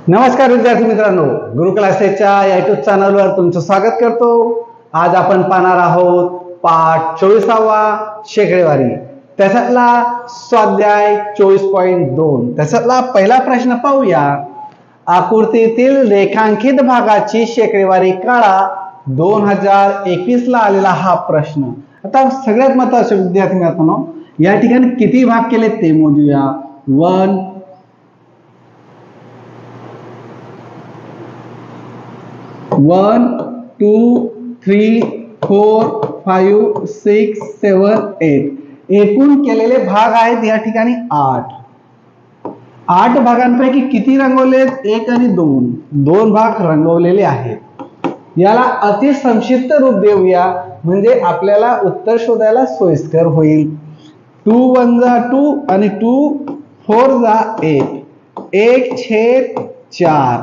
नमस्कार विद्यार्थी मित्रांनो, गुरु क्लासेसच्या या युट्यूब चॅनलवर तुमचं स्वागत करतो। आज आपण पाहणार आहोत पाठ 24वा शेकडेवारी, त्याच्यातला स्वाध्याय 24.2। त्याच्यातला पहिला प्रश्न पाहूया। आकृतीतील रेखांकित भागाची शेकडेवारी काढा। 2021 ला आलेला हा प्रश्न। आता सगळ्यात महत्त्वाचं विद्यार्थी मित्रांनो, या ठिकाणी किती भाग केले ते मोजूया। 1 1 2 3 4 5 6 7 8 एकूण केलेले भाग आहेत या ठिकाणी 8 भागांपैकी किती रंगवलेत? 1 आणि 2 भाग रंगवलेले आहेत। याला अति संक्षिप्त रूप देऊया म्हणजे आपल्याला उत्तर शोधायला सोयीस्कर होईल। 2 1 जा 2 आणि 2 4 जा 8 1/4।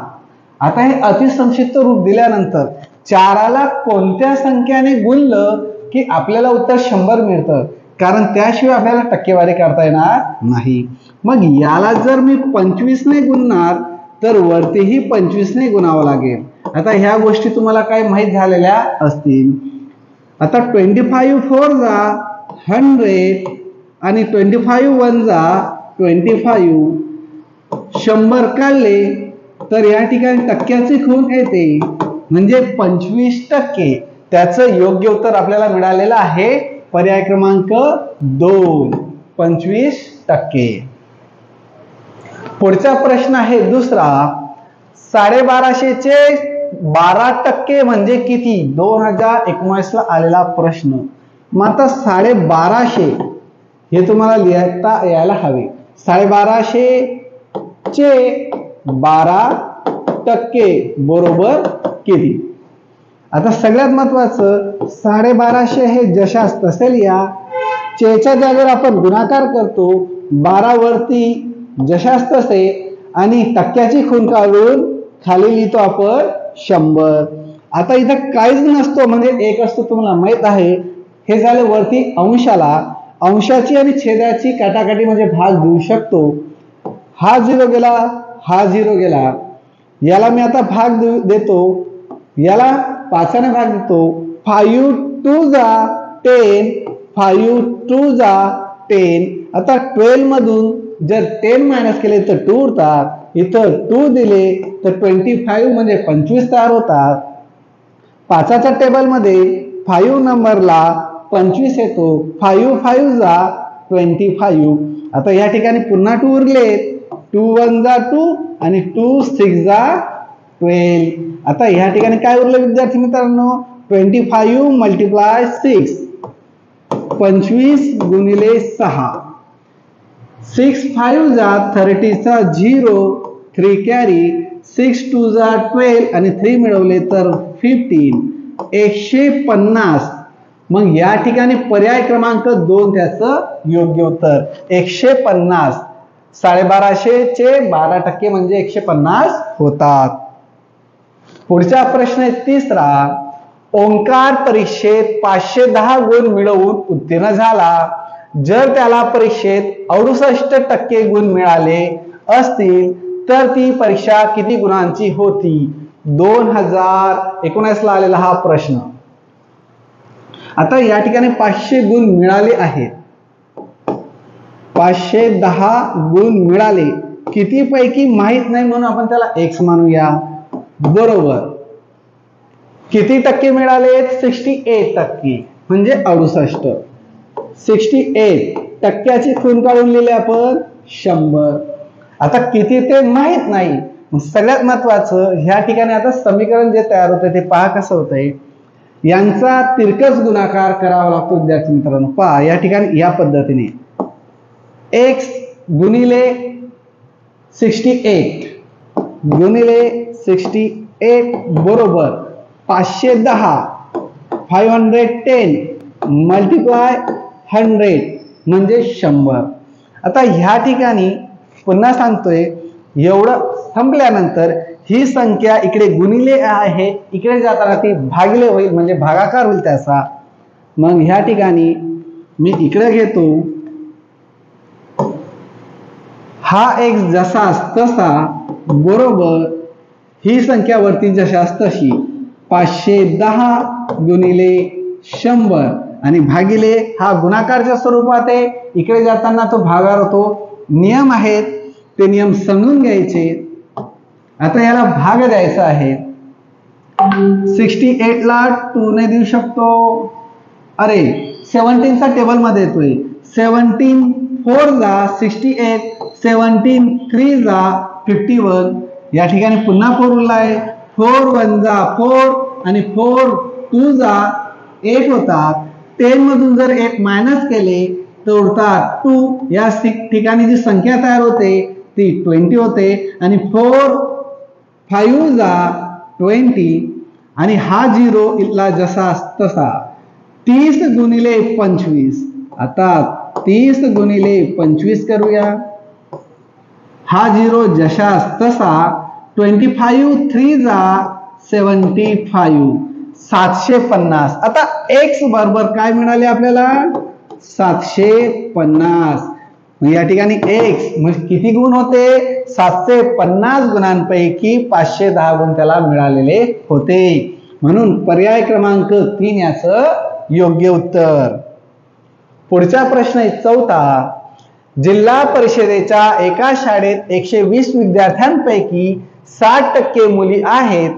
आता हे अतिसंक्षिप्त रूप दिल्यानंतर 4ला कोणत्या संख्याने गुणलं की आपल्याला उत्तर 100 मिळतं, कारण त्याशिवाय आपल्याला टक्केवारी करता येणार नाही। मग याला जर मी 25 ने गुणणार तर वरतीही 25 ने गुणावं लागेल। आता ह्या गोष्टी तुम्हाला काय माहित झालेल्या असतील। आता 25 4 जा 100 आणि 25 1 जा 25 100 काढले तर या ठिकाणी टक्क्याची खूण येते म्हणजे 25%। त्याचं योग्य उत्तर आपल्याला मिळालेलं आहे पर्याय क्रमांक 2 25%। पुढचा प्रश्न आहे दुसरा। 1250 चे 12% म्हणजे किती? 2019 ला आलेला प्रश्न। मग आता 1250 हे तुम्हाला लिहिता यायला हवे। 1250 चे 12% बरोबर किती? आता सगळ्यात महत्वाचं 1250 हे जशास तसे लिहा। च्या जागेवर आपण गुणाकार करतो, 12 वरती जशास तसे आणि टक्क्याची खूण काढून खाली लिहितो आपण 100। आता इथं काहीच नसतो म्हणजे 1 असतो तुम्हाला माहित आहे। हे झाले वरती अंशाला, अंशाची आणि छेदाची काटाकाटी म्हणजे भाग देऊ शकतो। हा 0 गेला, हा 0 गेला, याला मी आता भाग देतो, याला 5 ने भाग देतो। 5 2 जा 10 5 2 जा 10। आता 12 मधून जर 10 मायनस केले तर 2 उरतात। इथं 2 दिले तर 25 म्हणजे 25 तयार होतात। 5च्या टेबल मध्ये 5 नंबरला 25 येतो। 5 5 जा 25। आता या ठिकाणी पुन्हा 2 उरले। 2 1 जा 2 आणि 2 6 जा 12। आता या ठिकाणी काय उरलं विद्यार्थी मित्रांनो? 25 मल्टिप्लाय 6 25 गुणिले 6 6 5 जा 30 चा 0 3 कॅरी 6 2 जा 12 आणि 3 मिळवले तर 15 150। मग या ठिकाणी पर्याय क्रमांक 2 त्याचं योग्य उत्तर 150। 1250 चे 12% म्हणजे 150 होतात। पुढचा प्रश्न आहे तिसरा। ओंकार परीक्षेत 510 गुण मिळवून उत्तीर्ण झाला। जर त्याला परीक्षेत 68% गुण मिळाले असतील तर ती परीक्षा किती गुणांची होती? 2019 ला आलेला हा प्रश्न। आता या ठिकाणी 500 गुण मिळाले आहेत। 510 गुण मिळाले, किती पैकी माहित नाही म्हणून आपण त्याला x मानूया। बरोबर, किती टक्के मिळाले? 68% म्हणजे 68। 68 टक्क्याची खूण काढून लिहिले आपण 100। आता किती ते माहित नाही। सगळ्यात महत्वाचं ह्या ठिकाणी आता समीकरण जे तयार होते ते पहा कसं होतंय। यांचा तिरकस गुणाकार करावा लागतो विद्यार्थी मित्रांनो। पहा या ठिकाणी या पद्धतीने x गुणिले 68 गुणिले 68 बरोबर 510 510 मल्टिप्लाय 100 म्हणजे 100। आता ह्या ठिकाणी पुन्हा सांगतोय, एवढं संपल्यानंतर ही संख्या इकडे गुणिले आहे, इकडे जाताना ती भागिले होईल म्हणजे भागाकार होईल त्याचा। मग ह्या ठिकाणी मी इकडे घेतो, हा x जसाच तसा बरोबर ही संख्या वरती जशास तशी 510 गुणिले 100 आणि भागिले हा गुणाकारच्या स्वरूपात आहे, इकडे जाताना तो भागाकार होतो. नियम आहेत ते नियम समजून घ्यायचे. आता याला भाग द्यायचा आहे. 68 ला 2 ने देऊ शकतो. अरे 17 चा टेबल मध्ये येतोय. 17 4 जा 68, 17 3 जा 51. या ठिकाणी पुन्हा 4 उरलाय. 4 1 जा 4 आणि 4 2 जा 8 होतात. 10 मधून जर 8 मायनस केले तर उरतात 2. या ठिकाणी जी संख्या तयार होते ती 20 होते आणि 4 5 जा 20 आणि हा 0 इथला जसा तसा 30 गुणिले 25. आता 30 गुणिले 25 करूया. हा 0 जशास तसा 25 3 जा 75 750. आता x बरोबर काय मिळाले आपल्याला 750. या ठिकाणी x म्हणजे किती गुण होते 750 गुणांपैकी 510 गुण त्याला मिळालेले होते. म्हणून पर्याय क्रमांक 3 याचं योग्य उत्तर. पुढचा प्रश्न आहे 4था. जिल्हा परिषदेच्या एका शाळेत 120 विद्यार्थ्यांपैकी 60% मुली आहेत.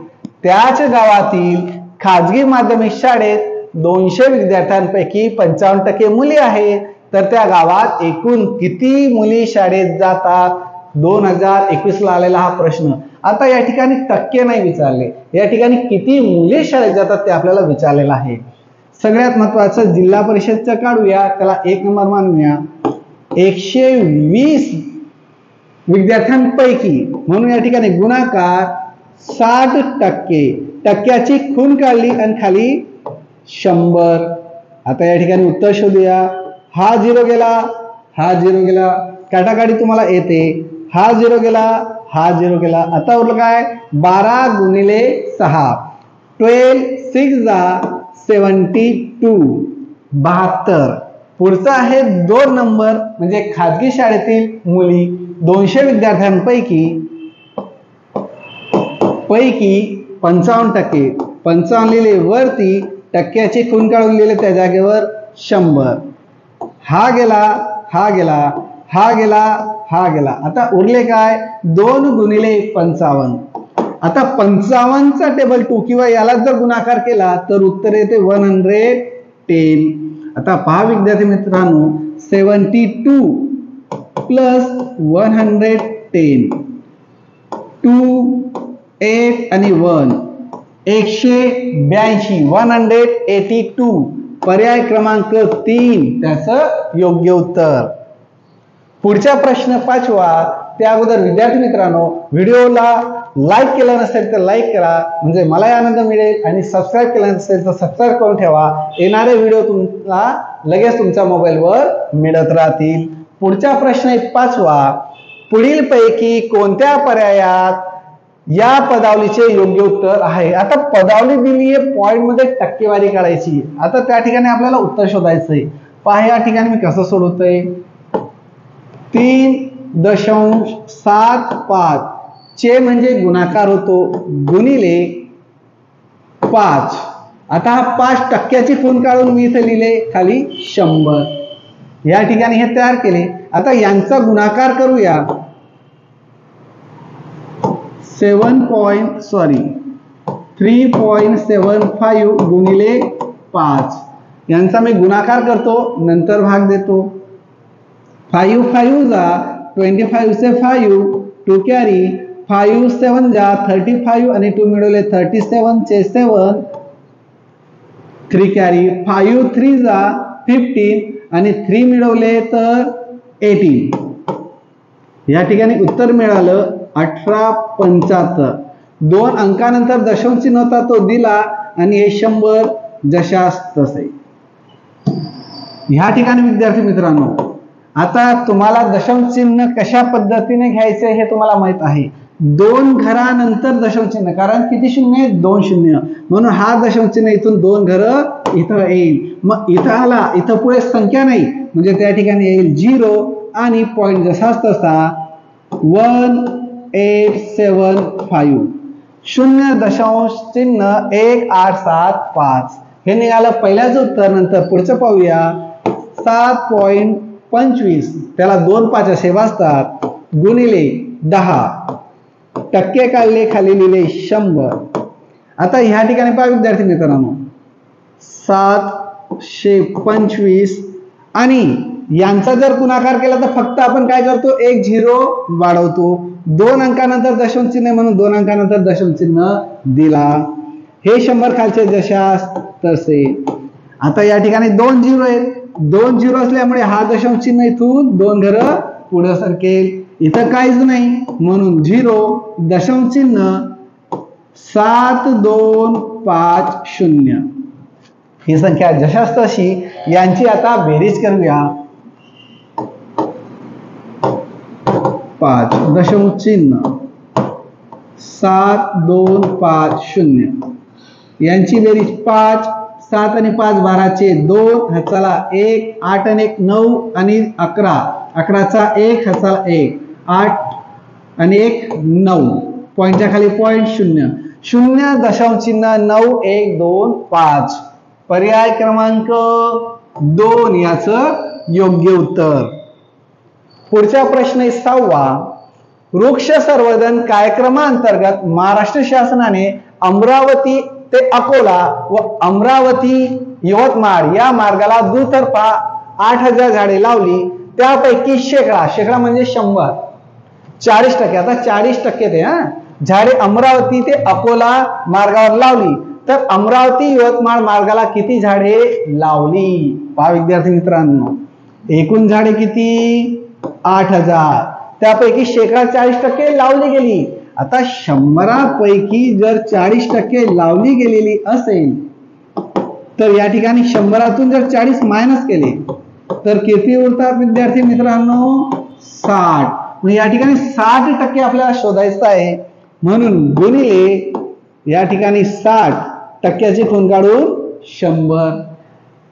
त्याच गावातील खाजगी माध्यमिक शाळेत 200 विद्यार्थ्यांपैकी 55% मुली आहेत. तर त्या गावात एकूण किती मुली शाळेत जातात? 2021 ला आलेला हा प्रश्न. आता या ठिकाणी टक्के नाही विचारले, या ठिकाणी किती मुली शाळेत जातात ते आपल्याला विचारलेलं आहे. सगळ्यात महत्वाचं जिल्हा परिषदचं काढूया, त्याला 1 नंबर मानूया. 120 विद्यार्थ्यांपैकी म्हणून या ठिकाणी गुणाकार 60%. टक्क्याची खून काढली आणि खाली 100. आता या ठिकाणी उत्तर शोधूया. हा 0 गेला, हा 0 गेला, काटाकाटी तुम्हाला येते. हा 0 गेला, हा 0 गेला. आता उरलं काय 12 गुणिले 6 12 6 जा 72 72. पुढचा आहे 2 नंबर म्हणजे खाजगी शाळेतील मुली 200 विद्यार्थ्यांपैकी 55%. 55 लिहिले वरती, टक्क्याचे खून काढून लिहिले त्या जागेवर 100. हा गेला, हा गेला, हा गेला, हा गेला. आता उरले काय 2 गुणिले 55. आता 55 चा टेबल 2 किंवा याला जर गुणाकार केला तर उत्तर येते 110. आता पहा विद्यार्थी मित्रांनो 72 प्लस 110 2 8 आणि 1 182 182. पर्याय क्रमांक 3 त्याचं योग्य उत्तर. पुढचा प्रश्न 5वा. त्या अगोदर विद्यार्थी मित्रांनो व्हिडिओला लाईक केला नसेल तर लाईक करा म्हणजे मलाही आनंद मिळेल आणि सबस्क्राईब केला नसेल तर सबस्क्राईब करून ठेवा. येणारे व्हिडिओ तुम्हाला लगेच तुमच्या मोबाईलवर मिळत राहतील. पुढचा प्रश्न आहे 5वा. पुढील पैकी कोणत्या पर्यायात या पदावलीचे योग्य उत्तर आहे? आता पदावली दिली आहे, पॉइंट मध्ये टक्केवारी काढायची. आता त्या ठिकाणी आपल्याला उत्तर शोधायचंय. पहा या ठिकाणी मी कसं सोडवतोय. 3.75 चे म्हणजे गुणाकार होतो गुणिले 5. आता हा 5 टक्क्याची खूण काढून मी इथे लिहिले खाली 100. या ठिकाणी हे तयार केले. आता यांचा गुणाकार करूया. 3.75 गुणिले 5 यांचा मी गुणाकार करतो नंतर भाग देतो. 5 5 जा 25 से 5 2 कॅरी 5 7 जा 35 आणि 2 मिळवले 37 चे 7 3 कॅरी 5 3 जा 15 आणि 3 मिळवले तर 18. या ठिकाणी उत्तर मिळालं 1875. 2 अंकानंतर दशांश चिन्ह होता तो दिला आणि हे 100 जशास तसे. ह्या ठिकाणी विद्यार्थी मित्रांनो आता तुम्हाला दशांश चिन्ह कशा पद्धतीने घ्यायचे हे तुम्हाला माहित आहे. 2 घरानंतर दशांश चिन्ह, कारण किती शून्य 2 शून्य, म्हणून हा दशांश चिन्ह इथून 2 घर इथं येईल. मग इथं आला, इथं पुढे संख्या नाही म्हणजे त्या ठिकाणी येईल 0 आणि पॉइंट जसाच तसा 1875 0.1875 हे निघालं पहिल्याच उत्तर. नंतर पुढचं पाहूया 7.25 त्याला 2 5 असे वाजतात गुणिले 10 टक्के काढले खाली लिहिले 100. आता ह्या ठिकाणी पहा विद्यार्थी मित्रांनो 725 आणि यांचा जर गुणाकार केला तर फक्त आपण काय करतो एक झिरो वाढवतो. 2 अंकानंतर दशम चिन्ह म्हणून 2 अंकानंतर दशम चिन्ह दिला. हे 100 खालचे जशास तसे. आता या ठिकाणी 2 झिरो आहेत. 2 झिरो असल्यामुळे हा दशम चिन्ह इथून 2 घर पुढे सरकेल. इथं काहीच नाही म्हणून 0 दशम चिन्ह 7250 ही संख्या जशास तशी. यांची आता बेरीज करूया. 5 दशम चिन्ह 7250 यांची बेरीज 5 7 आणि 5 12चे 2 चला 1 8 आणि 1 9 आणि 11 11चा 1 चला 1 8 आणि 1 9 पॉईंटच्या खाली पॉईंट 0 0 दशम चिन्ह 9125 पर्याय क्रमांक 2 याचं योग्य उत्तर. पुढचा प्रश्न 6वा. वृक्ष संवर्धन कार्यक्रमांतर्गत महाराष्ट्र शासनाने अमरावती ते अकोला व अमरावती यवतमाळ या मार्गाला दुतर्फा 8000 झाडे लावली. त्यापैकी शेकडा म्हणजे 100 40%. आता 40% ते झाडे अमरावती ते अकोला मार्गावर लावली तर अमरावती यवतमाळ मार्गाला किती झाडे लावली. पहा विद्यार्थी मित्रांनो एकूण झाडे किती 8000 त्यापैकी 40% लावली गेली. आता 100 पैकी जर 40% लावली गेलेली असेल तर या ठिकाणी 100तून जर 40 मायनस केले तर किती उरतात विद्यार्थी मित्रांनो 60. मग या ठिकाणी 60% आपल्याला शोधायचं आहे म्हणून गुणिले या ठिकाणी 60%ची खूण काढून 100.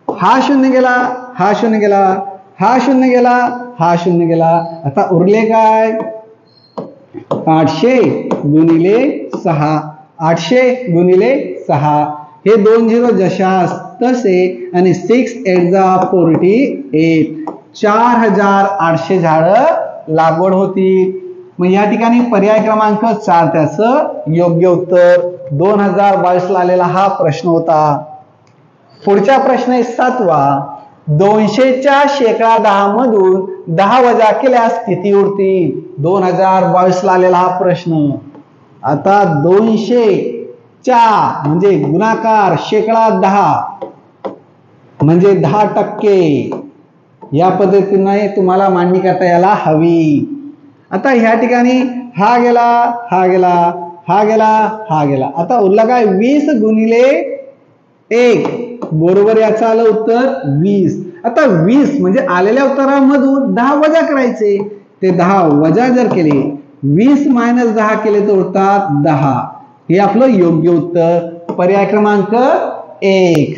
हा 0 गेला हा 0 गेला हा 0 गेला हा 0 गेला. आता उरले काय 800 गुणिले 6 800 गुणिले 6 हे 2 झिरो जशास तसे आणि 6 8 48 4800 झाडं लागवड होती. मग या ठिकाणी पर्याय क्रमांक 4 त्याचं योग्य उत्तर. 2022 आलेला हा प्रश्न होता. पुढचा प्रश्न आहे 7वा. 200च्या 10% मधून 10 वजा केल्यास किती उरतील. 2022 आलेला हा प्रश्न. आता 200च्या म्हणजे गुणाकार 10% म्हणजे 10%. या पद्धतीने तुम्हाला मांडणी करता यायला हवी. आता ह्या ठिकाणी हा गेला हा गेला हा गेला हा गेला. आता उरला काय 20 गुणिले 1 बरोबर याचं आलं उत्तर 20. आता 20 म्हणजे आलेल्या उत्तरामधून 10 वजा करायचे. ते 10 वजा जर केले 20 मायनस 10 केले तर उरतात 10. हे आपलं योग्य उत्तर पर्याय क्रमांक 1.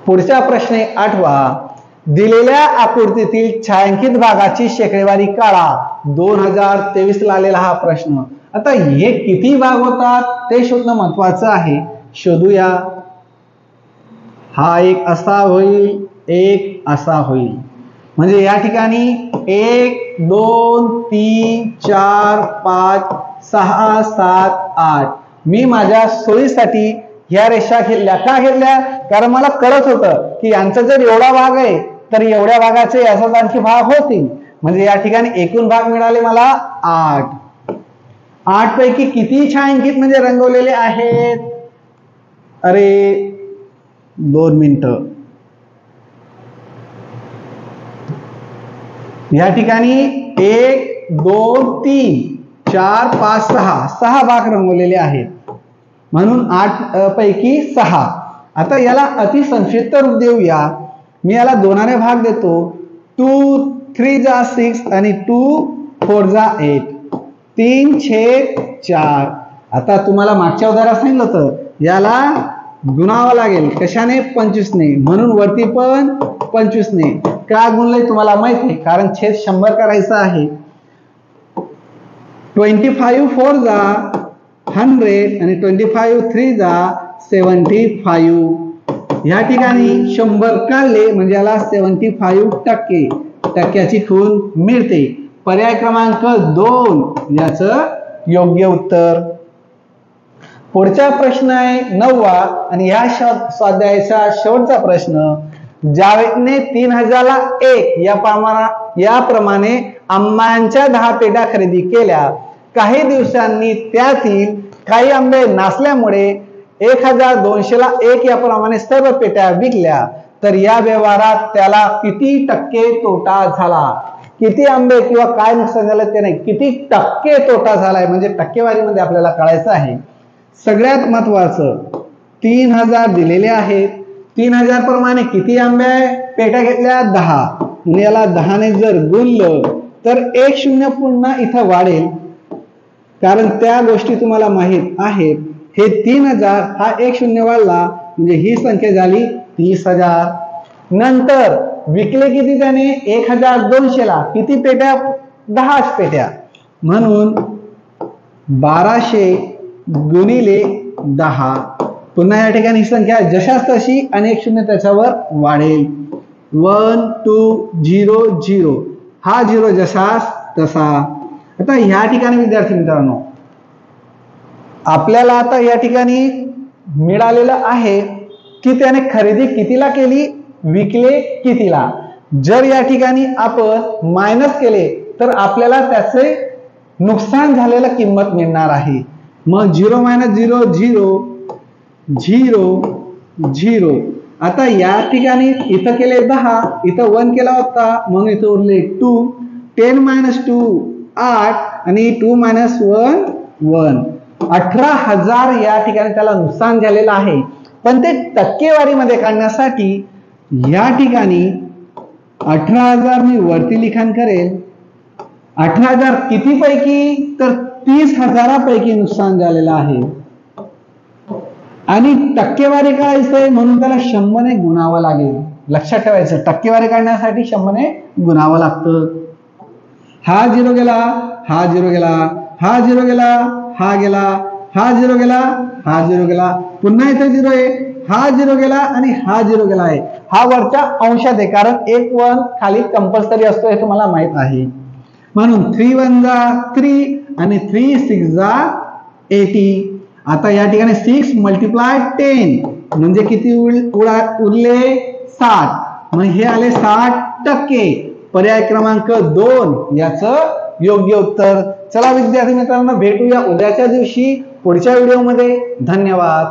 पुढचा प्रश्न आहे 8वा. दिलेल्या आकृतीतील छायांकित भागाची शेकडेवारी काढा. 2023 आलेला हा प्रश्न. आता हे किती भाग होतात ते शोधणं महत्वाचं आहे. शोधूया. हा एक असा होईल एक असा होईल म्हणजे या ठिकाणी 1 2 3 4 5 6 7 8 मी माझ्या सोयीसाठी ह्या रेषा घेतल्या. का घेतल्या कारण मला कळत होतं की यांचा जर एवढा भाग आहे तर एवढ्या भागाचे याचाच आणखी भाग होतील. म्हणजे या ठिकाणी एकूण भाग मिळाले मला 8. 8 पैकी किती छायांकित म्हणजे रंगवलेले आहेत. अरे 2 मिनिटं. या ठिकाणी 1 2 3 4 5 6 भाग रंगवलेले आहेत म्हणून 8 पैकी 6. आता याला अति संक्षिप्त रूप देऊया. मी याला 2 ने भाग देतो. 2 3 जा 6 आणि 2 4 जा 8 3/4. आता तुम्हाला मागच्या उदाहरणात सांगितलं होतं याला गुणावं लागेल कशाने 25 ने म्हणून वरती पण 25 ने. का गुणलंय तुम्हाला माहित आहे कारण छेद 100 करायचा आहे. 25 4 जा 100 आणि 25 3 जा 75. या ठिकाणी 100 काढले म्हणजे याला 75% टक्क्याची खूण मिळते. पर्याय क्रमांक 2 याचं योग्य उत्तर. पुढचा प्रश्न आहे 9वा आणि या स्वाध्यायाचा शेवटचा प्रश्न. जावेदने 3001 याप्रमाणे आंब्याच्या 10 पेट्या खरेदी केल्या. काही दिवसांनी त्यातील काही आंबे नासल्यामुळे 1200ला 1 याप्रमाणे सर्व पेट्या विकल्या. तर या व्यवहारात त्याला किती टक्के तोटा झाला? किती आंबे किंवा काय नुकसान झालं ते नाही, किती टक्के तोटा झालाय म्हणजे टक्केवारीमध्ये आपल्याला कळायचं आहे. सगळ्यात महत्वाचं 3000 दिलेले आहेत. 3000 प्रमाणे किती आंबे पेट्या घेतल्या? 10. म्हणजे याला 10 ने जर गुणलं तर 1 0 पुन्हा इथं वाढेल, कारण त्या गोष्टी तुम्हाला माहित आहेत. हे 3000 हा 1 0 वाढला म्हणजे ही संख्या झाली 30,000. नंतर विकले किती त्याने? 1200ला. किती पेट्या? 10 पेट्या. म्हणून 1200 गुणिले 10. पुन्हा या ठिकाणी संख्या जशाच तशी आणि 1 0 त्याच्यावर वाढेल. 1 2 0 0 हा 0 जशाच तसा. आता ह्या ठिकाणी विद्यार्थी मित्रांनो आपल्याला आता या ठिकाणी मिळालेलं आहे की त्याने खरेदी कितीला केली, विकले कितीला. जर या ठिकाणी आपण मायनस केले तर आपल्याला त्याचे नुकसान झालेलं किंमत मिळणार आहे. मग 0 - 0 0 0 0. आता या ठिकाणी इथं केले 10, इथं 1 केला होता म्हणून इथं उरले 2. 10 - 2 8 आणि 2 - 1 1. 18,000 या ठिकाणी त्याला नुकसान झालेलं आहे. पण ते टक्केवारीमध्ये काढण्यासाठी या ठिकाणी 18,000 मी वरती लिखाण करेल. 18,000 किती पैकी? तर 30,000 नुकसान झालेलं आहे. आणि टक्केवारी काढायचंय म्हणून त्याला 100 ने गुणावं लागेल. लक्षात ठेवायचं टक्केवारी काढण्यासाठी 100 ने गुणावं लागतं. हा 0 गेला, हा 0 गेला, हा 0 गेला, हा गेला, हा 0 गेला, हा 0 गेला. पुन्हा इथे 0 आहे, हा 0 गेला आणि हा 0 गेला आहे. हा वरच्या अंशात आहे कारण 1 1 खाली कंपल्सरी असतो हे तुम्हाला माहित आहे. म्हणून 3 1 जा 3 आणि 3 6 जा 80. आता या ठिकाणी 6 × 10 म्हणजे किती उरले? 60. मग हे आले 60%. पर्याय क्रमांक 2 याचं योग्य उत्तर. चला विद्यार्थी मित्रांनो भेटूया उद्याच्या दिवशी पुढच्या व्हिडिओमध्ये. धन्यवाद.